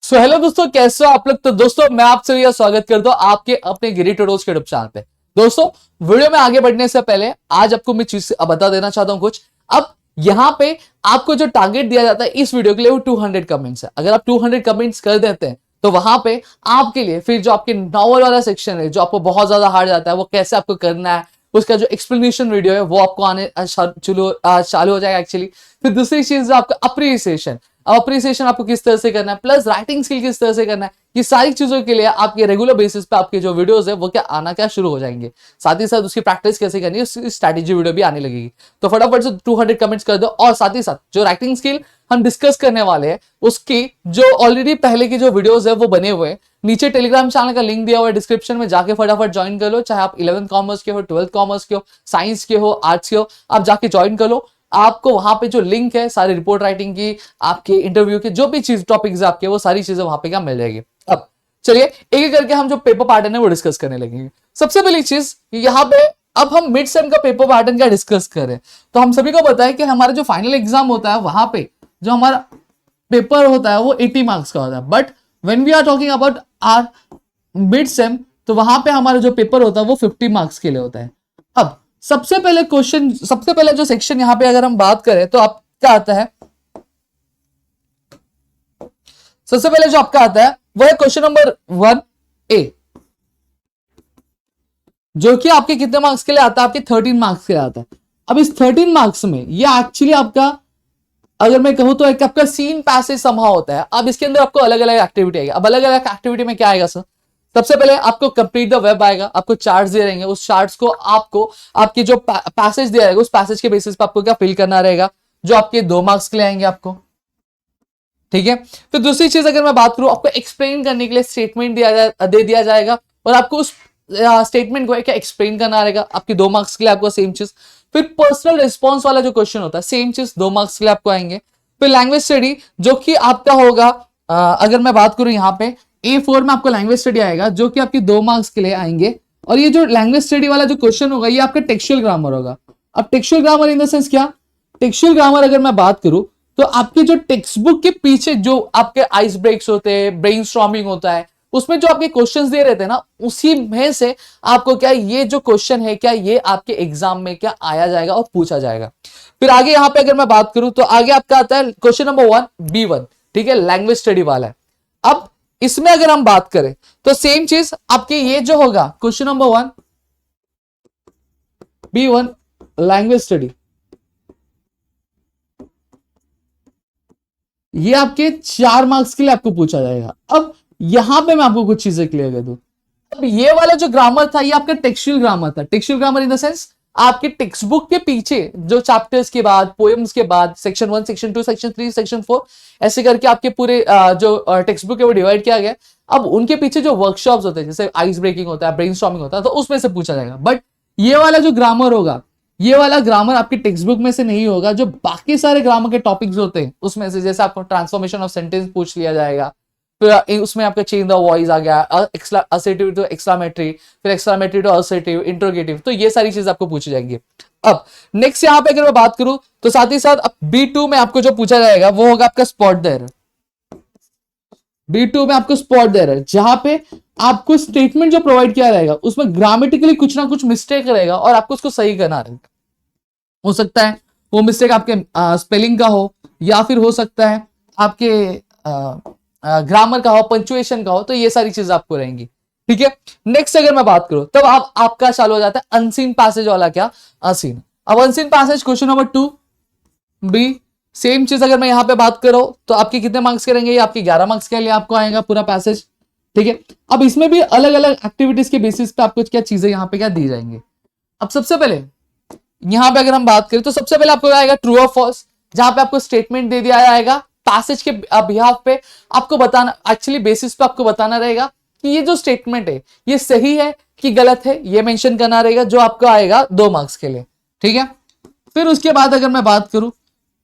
So hello दोस्तों, कैसे हो आप लोग। तो दोस्तों मैं आप सभी का स्वागत करता हूं आपके अपने गिरी टोटोस के यूट्यूब चैनल पे। दोस्तों वीडियो में आगे बढ़ने से पहले आज आपको मैं चीज बता देना चाहता हूं कुछ। अब यहाँ पे आपको जो टारगेट दिया जाता है इस वीडियो के लिए वो 200 कमेंट्स है। अगर आप 200 कमेंट्स कर देते हैं तो वहां पे आपके लिए फिर जो आपके नॉवल वाला सेक्शन है जो आपको बहुत ज्यादा हार्ड जाता है वो कैसे आपको करना है उसका जो एक्सप्लेनेशन वीडियो है वो आपको आने चालू हो जाएगा एक्चुअली। फिर दूसरी चीज आपका अप्रिसिएशन आपको किस तरह से करना है, प्लस राइटिंग स्किल किस तरह से करना है, ये सारी चीजों के लिए आपके रेगुलर बेसिस पे आपके जो वीडियोस है वो क्या शुरू हो जाएंगे। साथ ही साथ उसकी प्रैक्टिस कैसे करनी है उसकी स्ट्रैटेजी वीडियो भी आने लगेगी। तो फटाफट से 200 कमेंट्स कर दो। और साथ ही साथ जो राइटिंग स्किल हम डिस्कस करने वाले हैं उसकी जो ऑलरेडी पहले की जो वीडियोस है वो बने हुए हैं, नीचे टेलीग्राम चैनल का लिंक दिया हुआ है डिस्क्रिप्शन में, जाके फटाफट ज्वाइन कर लो। चाहे आप 11th कॉमर्स के हो, 12th कॉमर्स के हो, साइंस के हो, आर्ट्स के हो, आप जाके ज्वाइन कर लो। आपको वहां पे जो लिंक है सारी रिपोर्ट राइटिंग की, आपके इंटरव्यू के जो भी चीज टॉपिक्स है आपके, वो सारी चीजें वहां पे क्या मिल जाएगी। अब चलिए एक एक करके हम जो पेपर पैटर्न है वो डिस्कस करने लगेंगे। सबसे पहली चीज यहाँ पे अब हम मिड सेम का पेपर पैटर्न का डिस्कस करें तो हम सभी को पता है कि हमारा जो फाइनल एग्जाम होता है वहां पे जो हमारा पेपर होता है वो 80 मार्क्स का होता है। But when we are talking about our mid sem तो वहां पे हमारा जो पेपर होता है वो 50 मार्क्स के लिए होता है। अब सबसे पहले जो सेक्शन यहां पे अगर हम बात करें तो आप क्या आता है, सबसे पहले जो आपका आता है वो है क्वेश्चन नंबर 1A, जो कि आपके कितने मार्क्स के लिए आता है, आपके 13 मार्क्स के लिए आता है। अब इस 13 मार्क्स में ये एक्चुअली आपका अगर मैं कहूं तो एक आपका सीन पैसेज समहाउ होता है। अब इसके अंदर आपको अलग अलग एक्टिविटी आएगी। अब अलग अलग एक्टिविटी में क्या आएगा सर, सबसे पहले आपको कंप्लीट द वेब आएगा, आपको चार्ट्स दे रहेंगे, उस चार्ट्स को आपको आपकी जो पैसेज दिया जाएगा उस पैसेज के बेसिस पे आपको क्या फिल करना रहेगा, जो आपके 2 मार्क्स के लिए आएंगे आपको। ठीक है, फिर दूसरी चीज अगर मैं बात करूं, आपको एक्सप्लेन करने के लिए स्टेटमेंट दे दिया जाएगा और आपको उस स्टेटमेंट को क्या एक्सप्लेन करना रहेगा, आपके 2 मार्क्स के लिए आपको सेम चीज। फिर पर्सनल रिस्पॉन्स वाला जो क्वेश्चन होता है सेम चीज 2 मार्क्स के लिए आपको आएंगे। फिर लैंग्वेज स्टडी जो कि आपका होगा अगर मैं बात करूं यहाँ पे A4 में आपको लैंग्वेज स्टडी आएगा जो कि आपकी 2 मार्क्स के लिए आएंगे। और ये जो लैंग्वेज स्टडी वाला जो क्वेश्चन होगा ये आपका टेक्सचुअल ग्रामर होगा। अब textual grammar in the sense क्या, टेक्सचुअल ग्रामर अगर मैं बात करूं तो आपके जो टेक्स्ट बुक के पीछे जो आपके आइस ब्रेक्स होते हैं, ब्रेनस्टॉर्मिंग होता है, उसमें जो आपके क्वेश्चंस दे रहे थे ना उसी में से आपको क्या ये जो क्वेश्चन है क्या ये आपके एग्जाम में क्या आया जाएगा और पूछा जाएगा। फिर आगे यहां पे अगर मैं बात करूं तो आगे आपका आता है क्वेश्चन नंबर 1B1, ठीक है, लैंग्वेज स्टडी वाला है। अब इसमें अगर हम बात करें तो सेम चीज आपके ये जो होगा question number 1B1 language study, ये आपके 4 मार्क्स के लिए आपको पूछा जाएगा। अब यहां पे मैं आपको कुछ चीजें क्लियर कर दूं। अब ये वाला जो ग्रामर था ये आपका टेक्सचुअल ग्रामर था। Textual grammar in the sense आपके टेक्स्ट बुक के पीछे जो चैप्टर्स के बाद, पोएम्स के बाद सेक्शन 1, सेक्शन 2, सेक्शन 3, सेक्शन 4 ऐसे करके आपके पूरे जो टेक्स्ट बुक है वो डिवाइड किया गया। अब उनके पीछे जो वर्कशॉप्स होते हैं जैसे आइस ब्रेकिंग होता है, ब्रेनस्टॉर्मिंग होता है, तो उसमें से पूछा जाएगा। बट ये वाला जो ग्रामर होगा ये वाला ग्रामर आपके टेक्स्ट बुक में से नहीं होगा, जो बाकी सारे ग्रामर के टॉपिक्स होते हैं उसमें से, जैसे आपको ट्रांसफॉर्मेशन ऑफ सेंटेंस पूछ लिया जाएगा, फिर उसमें आपका चेंज द वॉइस आ गया, असर्टिव टू एक्सक्लामेटरी, फिर एक्सक्लामेटरी टू असर्टिव, इंट्रोगेटिव, तो ये सारी चीज आपको पूछी जाएंगी। अब नेक्स्ट यहाँ पे अगर मैं बात करूं तो साथ ही साथ अब B2 में आपको जो पूछा जाएगा वो होगा आपका स्पॉट द एरर। B2 में आपको स्पॉट द एरर, जहां पे आपको स्टेटमेंट जो प्रोवाइड किया रहेगा उसमें ग्रामेटिकली कुछ ना कुछ मिस्टेक रहेगा और आपको उसको सही करना रहेगा। हो सकता है वो मिस्टेक आपके स्पेलिंग का हो या फिर हो सकता है आपके ग्रामर का हो, पंचुएशन का हो, तो ये सारी चीजें आपको रहेंगी। ठीक है, नेक्स्ट अगर मैं बात करूं तब आपका चालू हो जाता है अनसीन पैसेज वाला क्या, अनसीन। अब unseen passage question number 2B, same चीज अगर मैं यहां पे बात करूं तो आपके कितने मार्क्स के रहेंगे, आपके 11 मार्क्स के लिए आपको आएगा पूरा पैसेज। ठीक है, अब इसमें भी अलग अलग एक्टिविटीज के बेसिस पे आपको क्या चीजें यहाँ पे क्या दी जाएंगी। अब सबसे पहले यहां पे अगर हम बात करें तो सबसे पहले आपको आएगा ट्रू और फॉल्स, जहां पे आपको स्टेटमेंट दे दिया जाएगा पैसेज के बिहाफ पे, आपको बताना एक्चुअली बेसिस पे आपको बताना रहेगा कि ये जो स्टेटमेंट है ये सही है कि गलत है, ये मेंशन करना रहेगा, जो आपको आएगा 2 मार्क्स के लिए। ठीक है, फिर उसके बाद अगर मैं बात करूं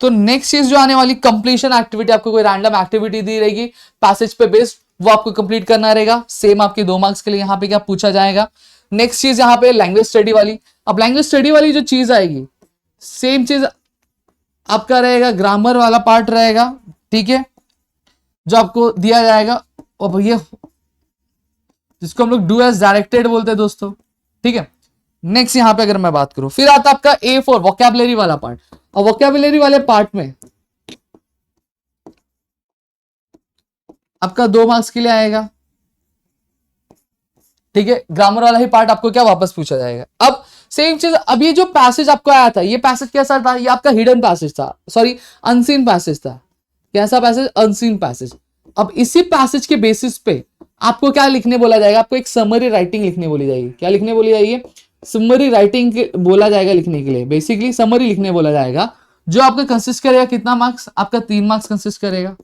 तो नेक्स्ट चीज जो आने वाली कंप्लीशन एक्टिविटी, आपको कोई रैंडम एक्टिविटी दी रहेगी पैसेज पे बेस्ड, वो आपको कंप्लीट करना रहेगा, सेम आपके 2 मार्क्स के लिए यहाँ पे क्या पूछा जाएगा। नेक्स्ट चीज यहाँ पे लैंग्वेज स्टडी वाली। अब लैंग्वेज स्टडी वाली जो चीज आएगी सेम चीज आपका रहेगा, ग्रामर वाला पार्ट रहेगा। ठीक है, जो आपको दिया जाएगा, और ये जिसको हम लोग डू एज डायरेक्टेड बोलते हैं दोस्तों, ठीक है। नेक्स्ट यहां पे अगर मैं बात करूं, फिर आता है आपका A4 वोकैबुलरी वाला पार्ट। और वोकैबुलरी वाले पार्ट में आपका 2 मार्क्स के लिए आएगा, ठीक है। ग्रामर वाला ही पार्ट आपको क्या वापस पूछा जाएगा। अब सेम चीज, अब ये जो पैसेज आपको आया था, ये पैसेज कैसा था, ये आपका हिडन पैसेज था, सॉरी अनसीन पैसेज था। कैसा पैसेज, अनसीन पैसेज। अब इसी पैसेज के बेसिस पे आपको क्या लिखने बोला जाएगा, आपको एक समरी राइटिंग लिखने बोली जाएगी। क्या लिखने बोली जाएगी, समरी राइटिंग बोला जाएगा लिखने के लिए। बेसिकली समरी लिखने बोला जाएगा, जो आपका कंसिस्ट करेगा कितना मार्क्स, आपका 3 मार्क्स कंसिस्ट करेगा,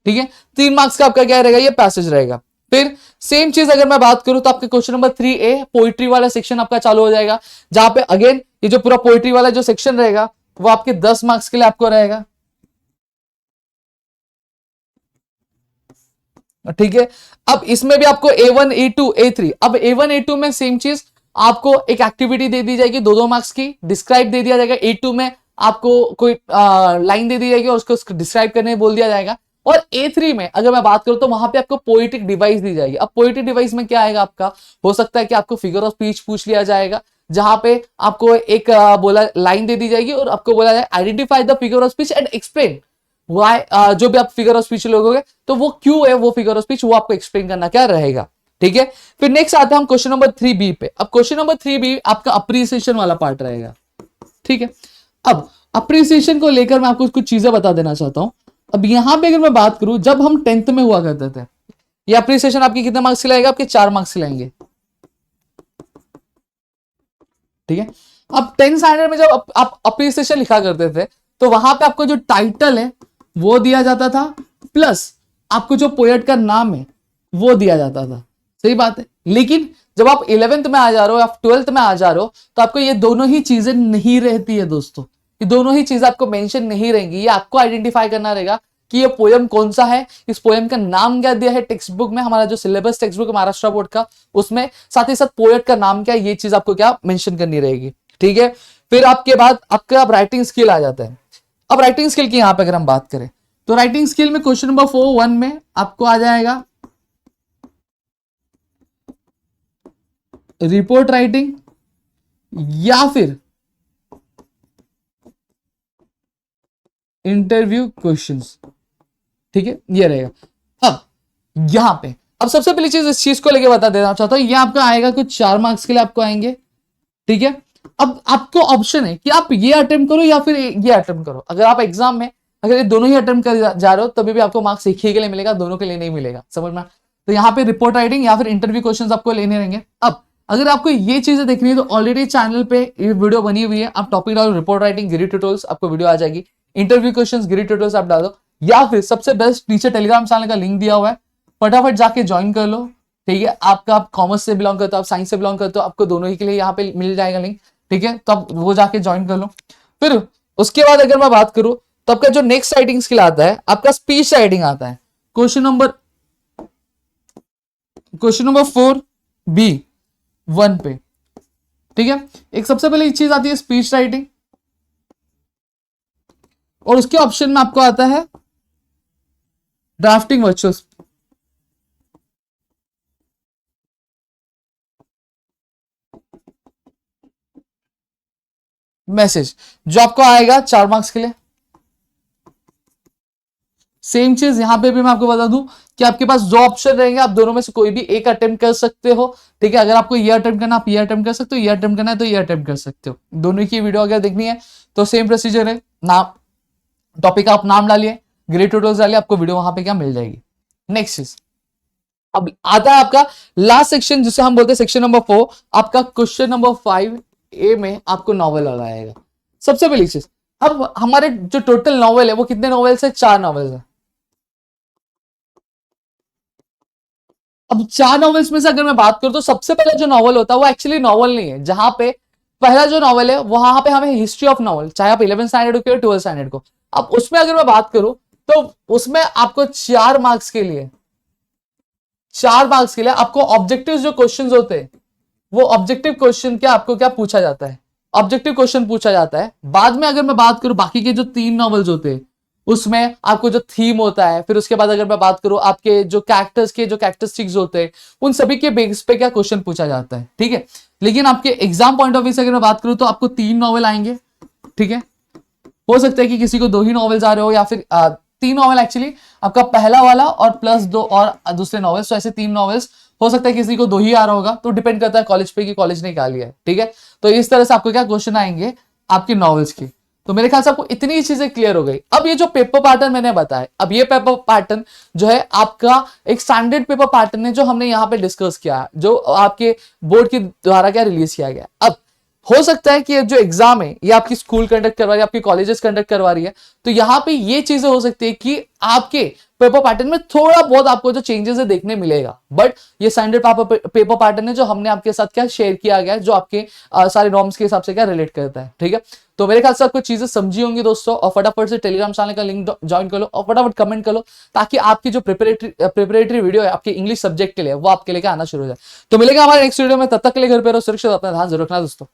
ठीक है। 3 मार्क्स का आपका क्या रहेगा, ये पैसेज रहेगा। फिर सेम चीज अगर मैं बात करूं तो आपके क्वेश्चन नंबर 3A पोइट्री वाला सेक्शन आपका चालू हो जाएगा, जहां पे अगेन ये जो पूरा पोइट्री वाला जो सेक्शन रहेगा वो आपके 10 मार्क्स के लिए आपको रहेगा, ठीक है। अब इसमें भी आपको A1 A2 A3, अब A1 A2 में सेम चीज, आपको एक एक्टिविटी दे दी जाएगी 2-2 मार्क्स की, डिस्क्राइब दे दिया जाएगा। A2 में आपको कोई लाइन दे दी जाएगी और उसको डिस्क्राइब करने बोल दिया जाएगा। और A3 में अगर मैं बात करूं तो वहां पे आपको पोएटिक डिवाइस दी जाएगी। अब पोएटिक डिवाइस में क्या आएगा आपका, हो सकता है कि आपको फिगर ऑफ स्पीच पूछ लिया जाएगा, जहां पे आपको एक बोला लाइन दे दी जाएगी और आपको बोला जाए identify the figure of speech and explain why, जो भी आप फिगर ऑफ स्पीच लोगोगे तो वो क्यों है वो फिगर ऑफ स्पीच, वो आपको एक्सप्लेन करना क्या रहेगा, ठीक है। फिर नेक्स्ट आता है हम क्वेश्चन नंबर 3B पे। अब क्वेश्चन नंबर 3B आपका अप्रिसिएशन वाला पार्ट रहेगा, ठीक है। अब अप्रिसिएशन को लेकर मैं आपको कुछ चीजें बता देना चाहता हूं। अब यहां पे अगर मैं बात करूं, जब हम 10th में हुआ करते थे, ये अप्रिसिएशन आपकी कितने मार्क्स खिलाएगा, आपके 4 मार्क्स खिलाएंगे, ठीक है। अब 10th स्टैंडर्ड में जब आप अप्रिसिएशन लिखा करते थे तो वहां पे आपको जो टाइटल है वो दिया जाता था, प्लस आपको जो पोएट का नाम है वो दिया जाता था, सही बात है। लेकिन जब आप 11th में आ जा रहे हो या 12th में आ जा रहे हो तो आपको ये दोनों ही चीजें नहीं रहती है दोस्तों, ये दोनों ही चीजें आपको मेंशन नहीं रहेंगी। ये आपको आइडेंटिफाई करना रहेगा कि ये पोयम कौन सा है, इस पोयम का नाम क्या दिया है टेक्स्ट बुक में, हमारा जो syllabus text book Maharashtra board का, उसमें साथ ही साथ पोएट का नाम क्या है, ये चीज आपको क्या मेंशन करनी रहेगी, ठीक है। फिर आपके बाद आपका राइटिंग स्किल आ जाता है। अब राइटिंग स्किल की यहां पे अगर हम बात करें तो राइटिंग स्किल में क्वेश्चन नंबर 4-1 में आपको आ जाएगा रिपोर्ट राइटिंग या फिर इंटरव्यू क्वेश्चंस, ठीक है, ये रहेगा। अब यहां पे अब सबसे पहली चीज इस चीज को लेके बता देना चाहता हूं, ये आपका आएगा कुछ 4 मार्क्स के लिए आपको आएंगे, ठीक है। अब आपको ऑप्शन है कि आप ये अटेम्प्ट करो या फिर ये अटेम्प्ट करो। अगर आप एग्जाम में अगर ये दोनों ही अटेम्प्ट कर जा रहे हो तभी भी आपको मार्क्स एक ही के लिए मिलेगा, दोनों के लिए नहीं मिलेगा, समझ में। तो यहाँ पे रिपोर्ट राइटिंग या फिर इंटरव्यू क्वेश्चंस आपको लेने रहेंगे। अब अगर आपको ये चीजें देखनी है तो ऑलरेडी चैनल पे ये वीडियो बनी हुई है, आप टॉपिक डालो रिपोर्ट राइटिंग गिरी ट्यूटोरियल्स, आपको वीडियो आ जाएगी। इंटरव्यू क्वेश्चंस गिरी ट्यूटोरियल्स आप डालो, या फिर सबसे बेस्ट नीचे टेलीग्राम चैनल का लिंक दिया हुआ है, फटाफट जाके ज्वाइन कर लो, ठीक है। आपका आप कॉमर्स से बिलोंग करते हो, आप साइंस से बिलोंग करते हो, आपको दोनों ही के लिए यहाँ पे मिल जाएगा लिंक, ठीक है। तो आप वो जाके ज्वाइन कर लो। फिर उसके बाद अगर मैं बात करूं तो आपका जो नेक्स्ट राइटिंग स्किल आता है आपका स्पीच राइटिंग आता है। क्वेश्चन नंबर 4B1 पे, ठीक है। एक सबसे पहले चीज आती है स्पीच राइटिंग और उसके ऑप्शन में आपको आता है ड्राफ्टिंग वर्चुअल मैसेज, जो आपको आएगा 4 मार्क्स के लिए। सेम चीज यहां पे भी मैं आपको बता दूं कि आपके पास दो ऑप्शन रहेंगे, आप दोनों में से कोई भी एक अटेम्प्ट कर सकते हो, ठीक है। अगर आपको ये अटेम्प्ट करना आप ये अटेम्प्ट कर सकते हो, ये अटेम्प्ट करना है तो ये अटेम्प्ट कर सकते हो। दोनों की वीडियो अगर देखनी है तो सेम प्रोसीजर है, नाम टॉपिक आप नाम डालिए, ग्रेड ट्यूटोरियल्स डालिए, आपको वीडियो वहां पे क्या मिल जाएगी। नेक्स्ट चीज अब आता है आपका लास्ट सेक्शन जिसे हम बोलते हैं सेक्शन नंबर 4, आपका क्वेश्चन नंबर 5A में आपको नॉवल वाला आएगा। सबसे पहली चीज, अब हमारे जो टोटल नॉवल है वो कितने नॉवेल्स है, 4 नॉवेल्स है। अब 4 नॉवेल्स में से अगर मैं बात करूं तो सबसे पहले जो नॉवल होता है वो एक्चुअली नॉवल नहीं है, जहां पे पहला जो नॉवल है वहां पे हमें हिस्ट्री ऑफ नॉवल, चाहे आप 11th स्टैंडर्ड को या 12th स्टैंडर्ड को, अब उसमें अगर मैं बात करूं तो उसमें आपको 4 मार्क्स के लिए, 4 मार्क्स के लिए आपको ऑब्जेक्टिव जो क्वेश्चंस होते हैं वो ऑब्जेक्टिव क्वेश्चन क्या आपको क्या पूछा जाता है, ऑब्जेक्टिव क्वेश्चन पूछा जाता है। बाद में अगर मैं बात करूं बाकी के जो 3 नॉवेल्स होते हैं उसमें आपको जो थीम होता है, फिर उसके बाद अगर मैं बात करूं आपके जो कैरेक्टर्स के जो कैरेक्टरिस्टिक्स होते हैं उन सभी के बेस पे क्या क्वेश्चन पूछा जाता है, ठीक है। लेकिन आपके एग्जाम पॉइंट ऑफ व्यू से अगर मैं बात करूं तो आपको 3 नॉवेल आएंगे, ठीक है। हो सकता है कि किसी को 2 ही नॉवेल्स आ रहे हो या फिर 3 नॉवेल एक्चुअली, आपका पहला वाला और प्लस 2 और दूसरे नॉवेल्स, तो ऐसे 3 नॉवेल्स। हो सकता है किसी को 2 ही आ रहा होगा, तो डिपेंड करता है कॉलेज पे कि कॉलेज ने क्या लिया है, ठीक है। तो इस तरह से आपको क्या क्वेश्चन आएंगे आपके नॉवेल्स की। तो मेरे ख्याल से आपको इतनी चीजें क्लियर हो गई। अब ये जो पेपर पैटर्न मैंने बताया, अब ये पेपर पैटर्न जो है आपका एक स्टैंडर्ड पेपर पैटर्न है जो हमने यहाँ पे डिस्कस किया है, जो आपके बोर्ड के द्वारा क्या रिलीज किया गया। अब हो सकता है कि जो एग्जाम है ये आपकी स्कूल कंडक्ट करवा रही है, आपकी कॉलेजेस कंडक्ट करवा रही है, तो यहाँ पे ये चीजें हो सकती है कि आपके पेपर पैटर्न में थोड़ा बहुत आपको जो चेंजेस है देखने मिलेगा, बट ये स्टैंडर्ड पेपर पैटर्न है जो हमने आपके साथ क्या शेयर किया गया है, जो आपके सारे नॉर्म्स के हिसाब से क्या रिलेट करता है, ठीक है। तो मेरे ख्याल से आपको चीजें समझी होंगी दोस्तों, और फटाफट से टेलीग्राम चैनल का लिंक ज्वाइन कर लो और फटाफट कमेंट कर लो, ताकि आपकी जो प्रिपरेटरी वीडियो है आपके इंग्लिश सब्जेक्ट के लिए वो आपके लेके आना शुरू हो जाए। तो मिलेगा हमारे नेक्स्ट वीडियो में, तब तक के लिए घर पे रहो, सुरक्षित, अपना ध्यान जरूर रखना दोस्तों।